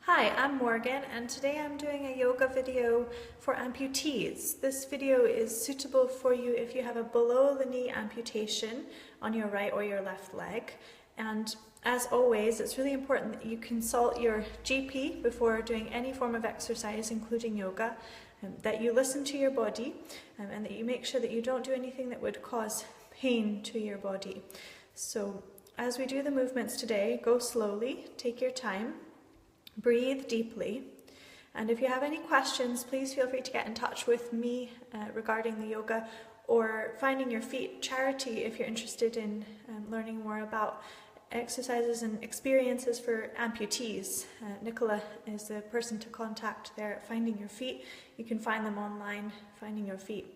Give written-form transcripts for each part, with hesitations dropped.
Hi, I'm Morgan and today I'm doing a yoga video for amputees. This video is suitable for you if you have a below the knee amputation on your right or your left leg. And as always, it's really important that you consult your GP before doing any form of exercise, including yoga, that you listen to your body and that you make sure that you don't do anything that would cause pain to your body. So as we do the movements today, go slowly, take your time. Breathe deeply, and if you have any questions, please feel free to get in touch with me regarding the yoga or Finding Your Feet charity if you're interested in learning more about exercises and experiences for amputees. Nicola is the person to contact there at Finding Your Feet. You can find them online, Finding Your Feet.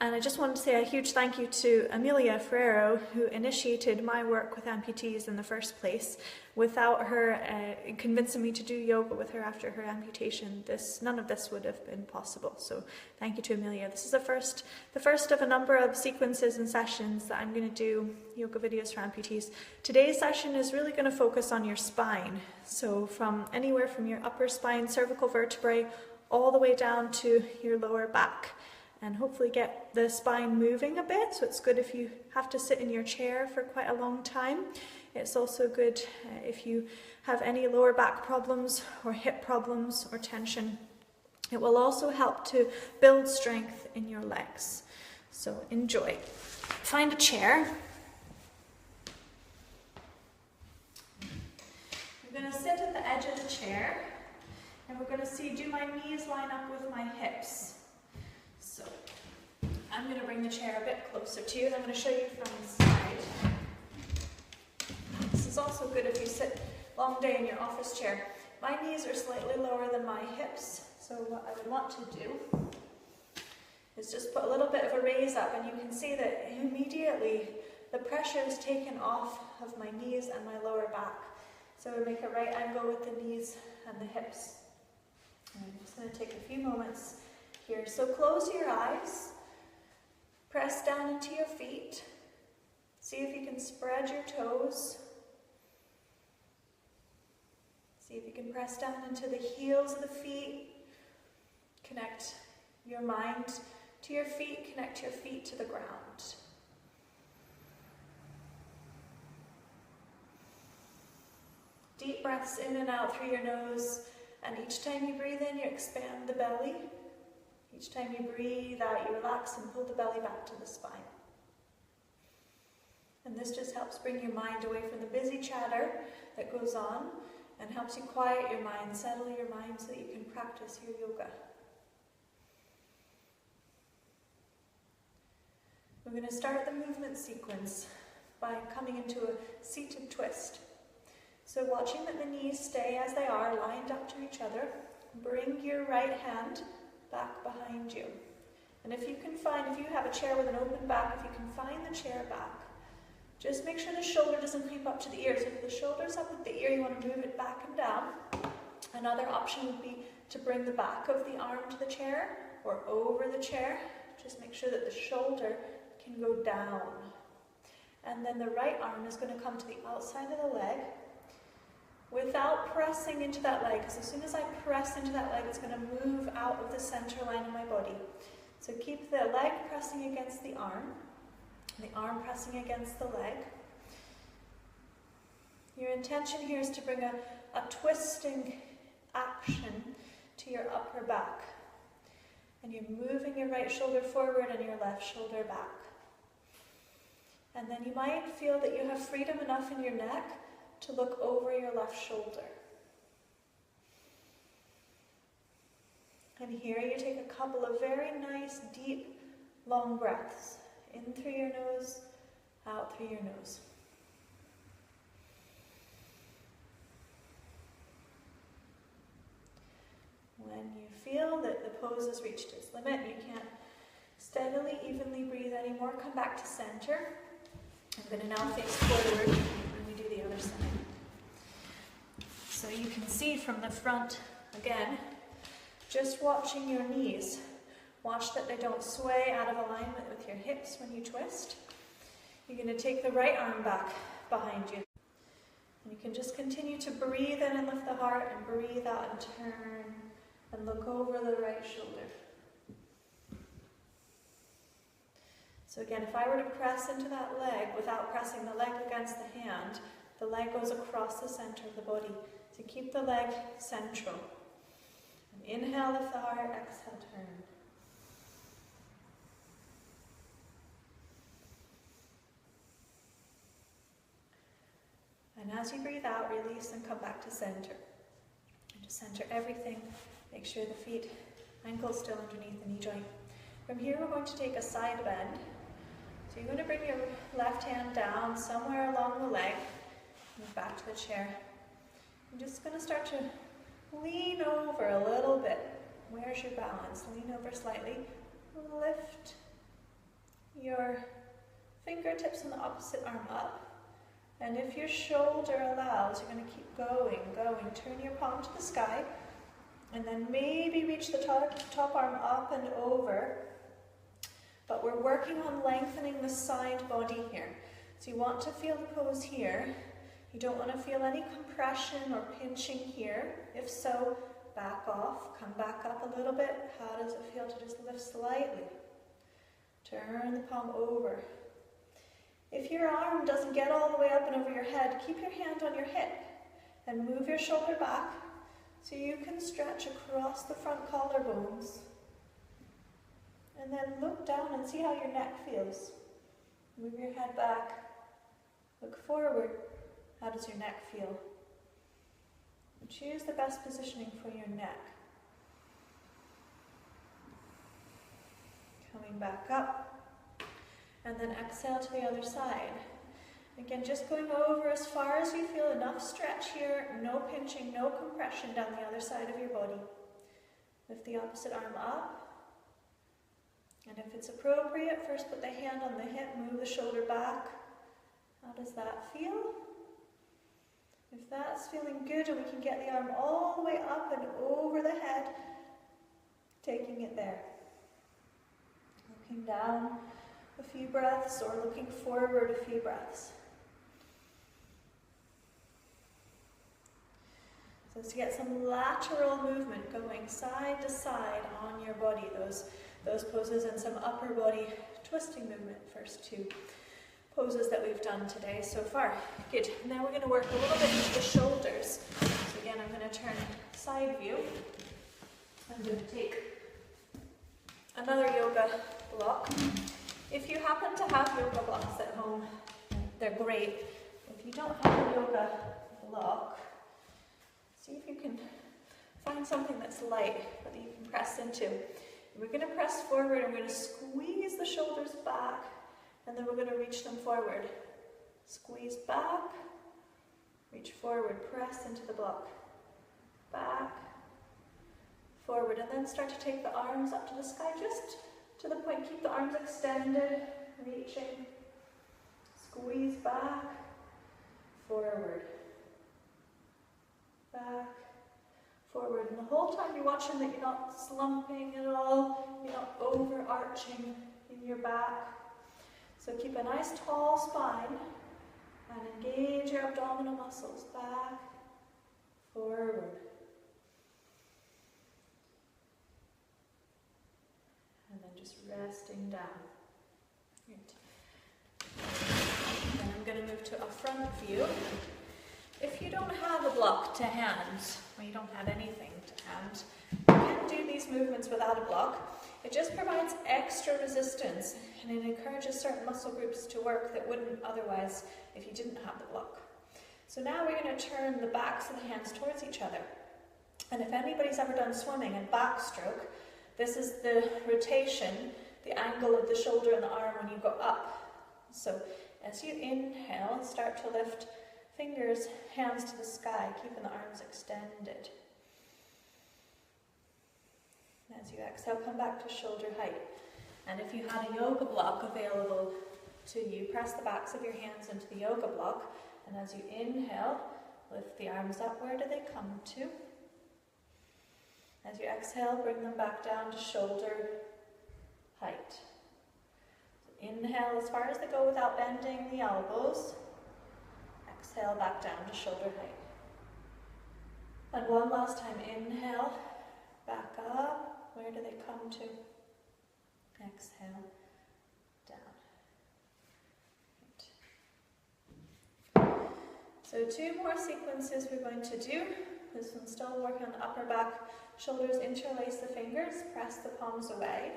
And I just wanted to say a huge thank you to Amelia Ferrero, who initiated my work with amputees in the first place. Without her convincing me to do yoga with her after her amputation, none of this would have been possible. So thank you to Amelia. This is the first of a number of sequences and sessions that I'm going to do yoga videos for amputees. Today's session is really going to focus on your spine. So from anywhere from your upper spine, cervical vertebrae, all the way down to your lower back. And hopefully get the spine moving a bit, so it's good if you have to sit in your chair for quite a long time. It's also good if you have any lower back problems or hip problems or tension. It will also help to build strength in your legs. So enjoy. Find a chair. We're going to sit at the edge of the chair, and we're going to see, do my knees line up with my hips? So I'm going to bring the chair a bit closer to you, and I'm going to show you from the side. This is also good if you sit a long day in your office chair. My knees are slightly lower than my hips, so what I would want to do is just put a little bit of a raise up, and you can see that immediately the pressure is taken off of my knees and my lower back. So we make a right angle with the knees and the hips. And I'm just going to take a few moments here. So close your eyes, press down into your feet, see if you can spread your toes, see if you can press down into the heels of the feet, connect your mind to your feet, connect your feet to the ground. Deep breaths in and out through your nose, and each time you breathe in, you expand the belly. Each time you breathe out, you relax and pull the belly back to the spine. And this just helps bring your mind away from the busy chatter that goes on and helps you quiet your mind, settle your mind so that you can practice your yoga. We're going to start the movement sequence by coming into a seated twist. So watching that the knees stay as they are, lined up to each other, bring your right hand back behind you. And if you have a chair with an open back, if you can find the chair back, just make sure the shoulder doesn't creep up to the ear. So if the shoulder's up at the ear, you want to move it back and down. Another option would be to bring the back of the arm to the chair or over the chair. Just make sure that the shoulder can go down. And then the right arm is going to come to the outside of the leg without pressing into that leg, because as soon as I press into that leg, it's going to move out of the center line of my body. So keep the leg pressing against the arm pressing against the leg. Your intention here is to bring a twisting action to your upper back. And you're moving your right shoulder forward and your left shoulder back. And then you might feel that you have freedom enough in your neck to look over your left shoulder. And here you take a couple of very nice, deep, long breaths. In through your nose, out through your nose. When you feel that the pose has reached its limit, you can't steadily, evenly breathe anymore, come back to center. I'm going to now face forward when we do the other side. So you can see from the front, again, just watching your knees. Watch that they don't sway out of alignment with your hips when you twist. You're going to take the right arm back behind you. And you can just continue to breathe in and lift the heart, and breathe out and turn and look over the right shoulder. So again, if I were to press into that leg without pressing the leg against the hand, the leg goes across the center of the body. So keep the leg central. And inhale, lift the heart, exhale, turn. And as you breathe out, release and come back to center. And to center everything, make sure the feet, ankles still underneath the knee joint. From here, we're going to take a side bend. So you're going to bring your left hand down somewhere along the leg, move back to the chair. I'm just going to start to lean over a little bit. Where's your balance? Lean over slightly. Lift your fingertips on the opposite arm up. And if your shoulder allows, you're going to keep going. Turn your palm to the sky. And then maybe reach the top arm up and over. But we're working on lengthening the side body here. So you want to feel the pose here. You don't want to feel any compression or pinching here. If so, back off, come back up a little bit. How does it feel to just lift slightly? Turn the palm over. If your arm doesn't get all the way up and over your head, keep your hand on your hip and move your shoulder back so you can stretch across the front collarbones. And then look down and see how your neck feels. Move your head back. Look forward. How does your neck feel? And choose the best positioning for your neck. Coming back up. And then exhale to the other side. Again, just going over as far as you feel. Enough stretch here. No pinching, no compression down the other side of your body. Lift the opposite arm up. And if it's appropriate, first put the hand on the hip, move the shoulder back. How does that feel? If that's feeling good and we can get the arm all the way up and over the head, taking it there. Looking down a few breaths or looking forward a few breaths. So to get some lateral movement going side to side on your body, those poses, and some upper body twisting movement, first two poses that we've done today so far. Good. Now we're going to work a little bit into the shoulders. So again, I'm going to turn side view. I'm going to take another yoga block. If you happen to have yoga blocks at home, they're great. If you don't have a yoga block, see if you can find something that's light that you can press into. We're going to press forward and we're going to squeeze the shoulders back, and then we're going to reach them forward. Squeeze back, reach forward, press into the block. Back, forward, and then start to take the arms up to the sky, just to the point. Keep the arms extended, reaching. Squeeze back, forward, back, forward. And the whole time you're watching that you're not slumping at all, you're not overarching in your back. So keep a nice tall spine and engage your abdominal muscles. Back, forward. And then just resting down. Good. Then I'm going to move to a front view. If you don't have a block to hand, or you don't have anything to hand, you can do these movements without a block. It just provides extra resistance, and it encourages certain muscle groups to work that wouldn't otherwise if you didn't have the block. So now we're going to turn the backs of the hands towards each other. And if anybody's ever done swimming and backstroke, this is the rotation, the angle of the shoulder and the arm when you go up. So as you inhale, start to lift fingers, hands to the sky, keeping the arms extended. As you exhale, come back to shoulder height. And if you had a yoga block available to you, press the backs of your hands into the yoga block. And as you inhale, lift the arms up. Where do they come to? As you exhale, bring them back down to shoulder height. So inhale as far as they go without bending the elbows. Exhale back down to shoulder height. And one last time, inhale, back up. Where do they come to? Exhale, down. Right. So 2 more sequences we're going to do. This one's still working on the upper back. Shoulders, interlace the fingers, press the palms away.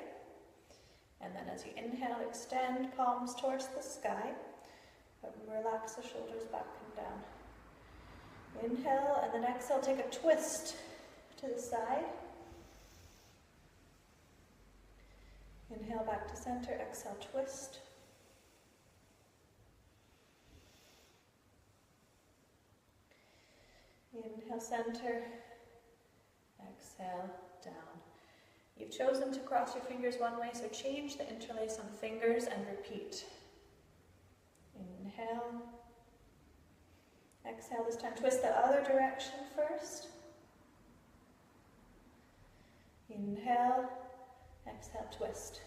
And then as you inhale, extend palms towards the sky, but relax the shoulders back and down. Inhale, and then exhale, take a twist to the side. Inhale back to center, exhale, twist. Inhale, center, exhale, down. You've chosen to cross your fingers one way, so change the interlace on the fingers and repeat. Inhale. Exhale, this time twist the other direction first. Inhale. Exhale, twist.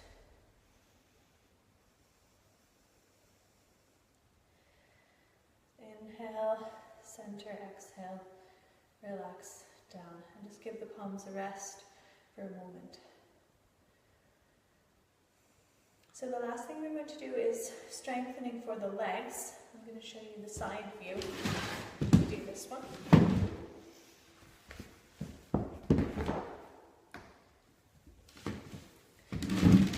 Inhale, center, exhale, relax down. And just give the palms a rest for a moment. So the last thing we're going to do is strengthening for the legs. I'm going to show you the side view. Do this one.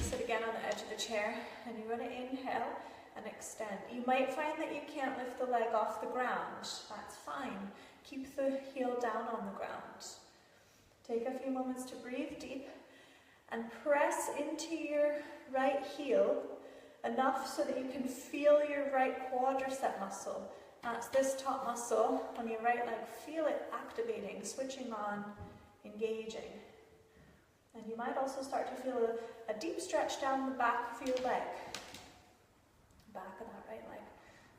Sit again on the edge of the chair, and you're going to inhale and extend. You might find that you can't lift the leg off the ground. That's fine. Keep the heel down on the ground. Take a few moments to breathe deep and press into your right heel enough so that you can feel your right quadricep muscle. That's this top muscle on your right leg. Feel it activating, switching on, engaging. And you might also start to feel a deep stretch down the back of your leg. Back of that right leg.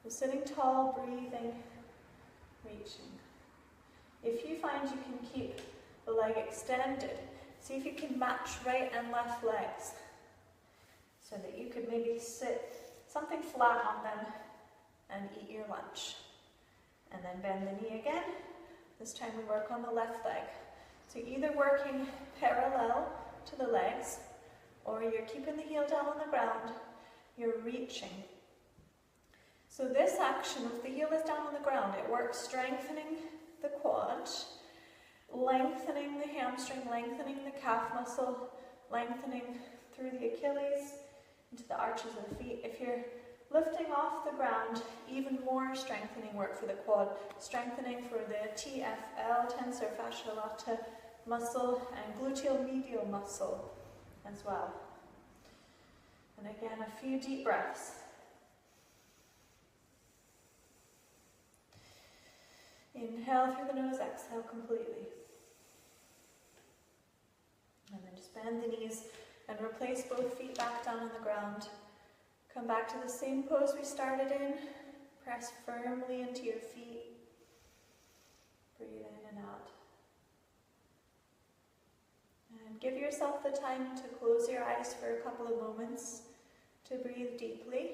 So sitting tall, breathing, reaching. If you find you can keep the leg extended, see if you can match right and left legs so that you could maybe sit something flat on them and eat your lunch. And then bend the knee again. This time we work on the left leg. So either working parallel to the legs, or you're keeping the heel down on the ground, you're reaching. So this action, if the heel is down on the ground, it works strengthening the quad, lengthening the hamstring, lengthening the calf muscle, lengthening through the Achilles into the arches of the feet. If you're lifting off the ground, even more strengthening work for the quad, strengthening for the TFL, tensor fasciae lata muscle, and gluteal medial muscle as well. And again, a few deep breaths. Inhale through the nose, exhale completely. And then just bend the knees and replace both feet back down on the ground. Come back to the same pose we started in. Press firmly into your feet. Breathe in and out. And give yourself the time to close your eyes for a couple of moments, to breathe deeply,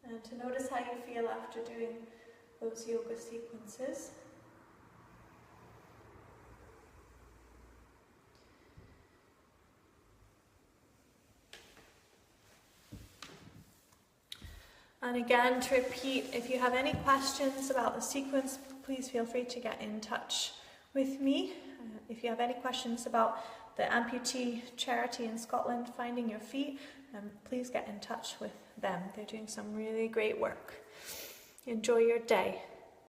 and to notice how you feel after doing those yoga sequences. And again, to repeat, if you have any questions about the sequence, please feel free to get in touch with me. If you have any questions about the Amputee charity in Scotland, Finding Your Feet, please get in touch with them. They're doing some really great work. Enjoy your day.